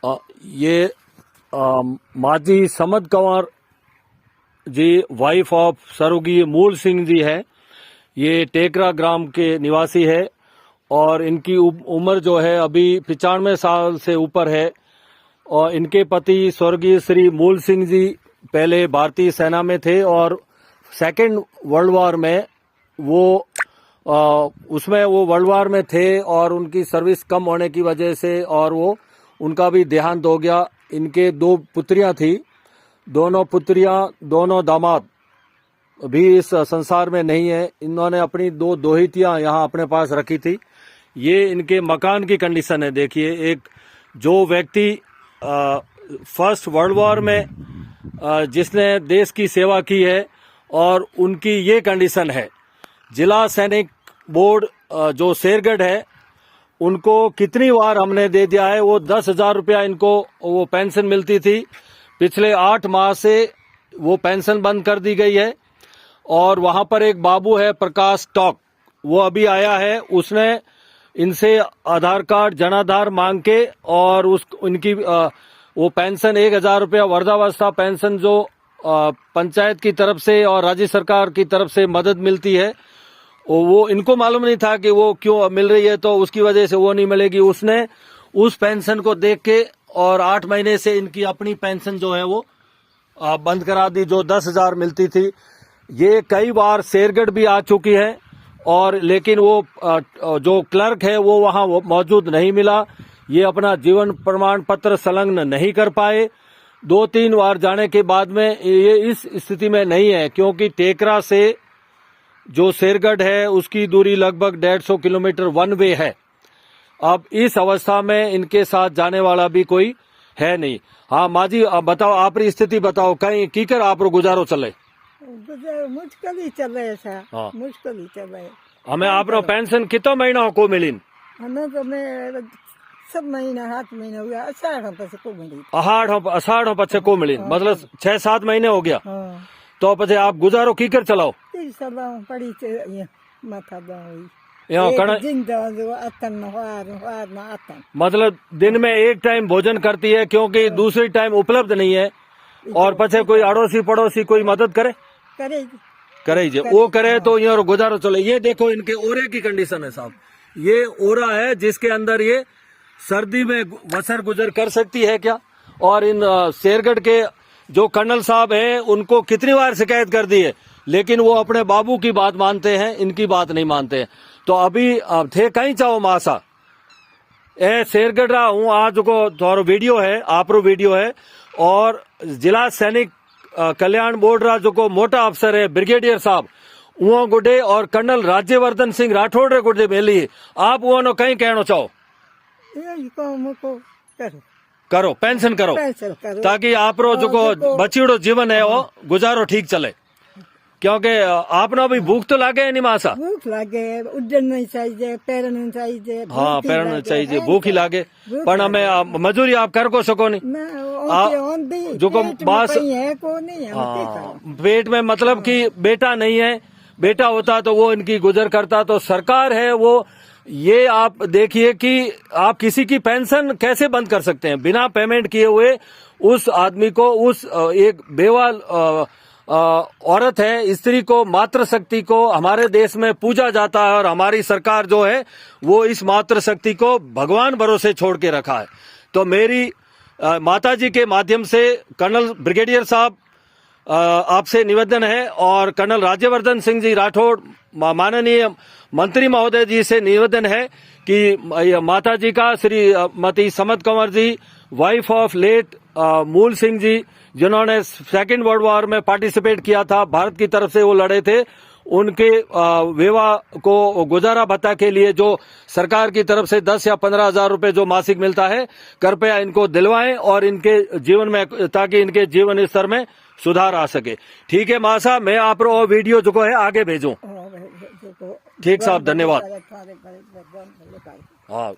ये माजी समद कंवर जी wife of स्वर्गीय मूल सिंह जी है। ये टेकरा ग्राम के निवासी है और इनकी उम्र जो है अभी 95 साल से ऊपर है। और इनके पति स्वर्गीय श्री मूल सिंह जी पहले भारतीय सेना में थे और सेकेंड वर्ल्ड वॉर में उसमें वो वर्ल्ड वॉर में थे और उनकी सर्विस कम होने की वजह से और वो उनका भी देहांत हो गया। इनके 2 पुत्रियां थी, दोनों पुत्रियां दोनों दामाद भी इस संसार में नहीं है। इन्होंने अपनी 2 दोहितियां यहाँ अपने पास रखी थी। ये इनके मकान की कंडीशन है। देखिए, एक जो व्यक्ति फर्स्ट वर्ल्ड वॉर में जिसने देश की सेवा की है और उनकी ये कंडीशन है। जिला सैनिक बोर्ड जो शेरगढ़ है उनको कितनी बार हमने दे दिया है। वो 10,000 रुपया इनको वो पेंशन मिलती थी। पिछले 8 माह से वो पेंशन बंद कर दी गई है। और वहां पर एक बाबू है प्रकाश टॉक, वो अभी आया है। उसने इनसे आधार कार्ड जनाधार मांग के और उनकी वो पेंशन 1,000 रुपया वृद्धावस्था पेंशन जो पंचायत की तरफ से और राज्य सरकार की तरफ से मदद मिलती है, वो इनको मालूम नहीं था कि वो क्यों मिल रही है, तो उसकी वजह से वो नहीं मिलेगी। उसने उस पेंशन को देख के और 8 महीने से इनकी अपनी पेंशन जो है वो बंद करा दी, जो 10,000 मिलती थी। ये कई बार शेरगढ़ भी आ चुकी है और लेकिन वो जो क्लर्क है वो वहां मौजूद नहीं मिला। ये अपना जीवन प्रमाण पत्र संलग्न नहीं कर पाए। 2-3 बार जाने के बाद में ये इस स्थिति में नहीं है, क्योंकि टेकरा से जो शेरगढ़ है उसकी दूरी लगभग 150 किलोमीटर वन वे है। अब इस अवस्था में इनके साथ जाने वाला भी कोई है नहीं। हाँ माँ जी, आप बताओ, आपकी स्थिति बताओ, कहीं कीकर आप गुजारो चले? मुश्किल ही चले ऐसा। हाँ, मुश्किल ही चले। हमें आप पेंशन कितना महीना को मिली? हमें तो मैं सब महीना 7 महीना हो गया, अषाढ़ पछे को मिली। अषाढ़ पछे को मिली, मतलब 6-7 महीने हो गया। हाँ। तो पछे आप गुजारो कीकर चलाओ? पड़ी माथा दाई मतलब दिन में एक टाइम भोजन करती है, क्योंकि दूसरी टाइम उपलब्ध नहीं है। और पछे कोई अड़ोसी पड़ोसी कोई मदद करे करे वो करे तो ये गुजारो चले। ये देखो इनके ओरे की कंडीशन है साहब। ये ओरा है जिसके अंदर ये सर्दी में बसर गुजर कर सकती है क्या? और इन शेरगढ़ के जो कर्नल साहब है उनको कितनी बार शिकायत कर दी है, लेकिन वो अपने बाबू की बात मानते हैं, इनकी बात नहीं मानते हैं। तो अभी थे कहीं चाहो मासा ए शेरगढ़ रहा हूँ आज को थोड़ा वीडियो है, आपरो वीडियो है। और जिला सैनिक कल्याण बोर्ड रा जो को मोटा अफसर है ब्रिगेडियर साहब वो गुडे और कर्नल राज्यवर्धन सिंह राठौड़ रे गुडे मिली। आप वो कहीं कहना चाहो? करो पेंशन करो, ताकि आप जो को बचीड़ो जीवन है वो गुजारो ठीक चले। क्योंकि आपने भी भूख तो लागे नहीं मासा? भूख लागे, उड्डन नहीं चाहिए, पैरन चाहिए। हाँ, पैरन चाहिए, भूख ही लागे। पर हमें मजूरी आप कर को सको नहीं। जो को बास पेट में, मतलब कि बेटा नहीं है, बेटा होता तो वो इनकी गुजर करता। तो सरकार है वो, ये आप देखिए कि आप किसी की पेंशन कैसे बंद कर सकते हैं बिना पेमेंट किए हुए। उस आदमी को, उस एक बेवा औरत है, स्त्री को, मातृशक्ति को हमारे देश में पूजा जाता है और हमारी सरकार जो है वो इस मातृशक्ति को भगवान भरोसे छोड़ के रखा है। तो मेरी माता जी के माध्यम से कर्नल ब्रिगेडियर साहब आपसे निवेदन है और कर्नल राज्यवर्धन सिंह जी राठौड़ माननीय मंत्री महोदय जी से निवेदन है कि माता जी का श्रीमती समद कंवर जी, वाइफ ऑफ लेट मूल सिंह जी, जिन्होंने सेकेंड वर्ल्ड वॉर में पार्टिसिपेट किया था, भारत की तरफ से वो लड़े थे, उनके विवाह को गुजारा भत्ता के लिए जो सरकार की तरफ से 10 या 15,000 रुपए जो मासिक मिलता है, कृपया इनको दिलवाएं और इनके जीवन में, ताकि इनके जीवन स्तर में सुधार आ सके। ठीक है माँ साहब, मैं आप वीडियो जो है आगे भेजूं। ठीक साहब, धन्यवाद। हाँ।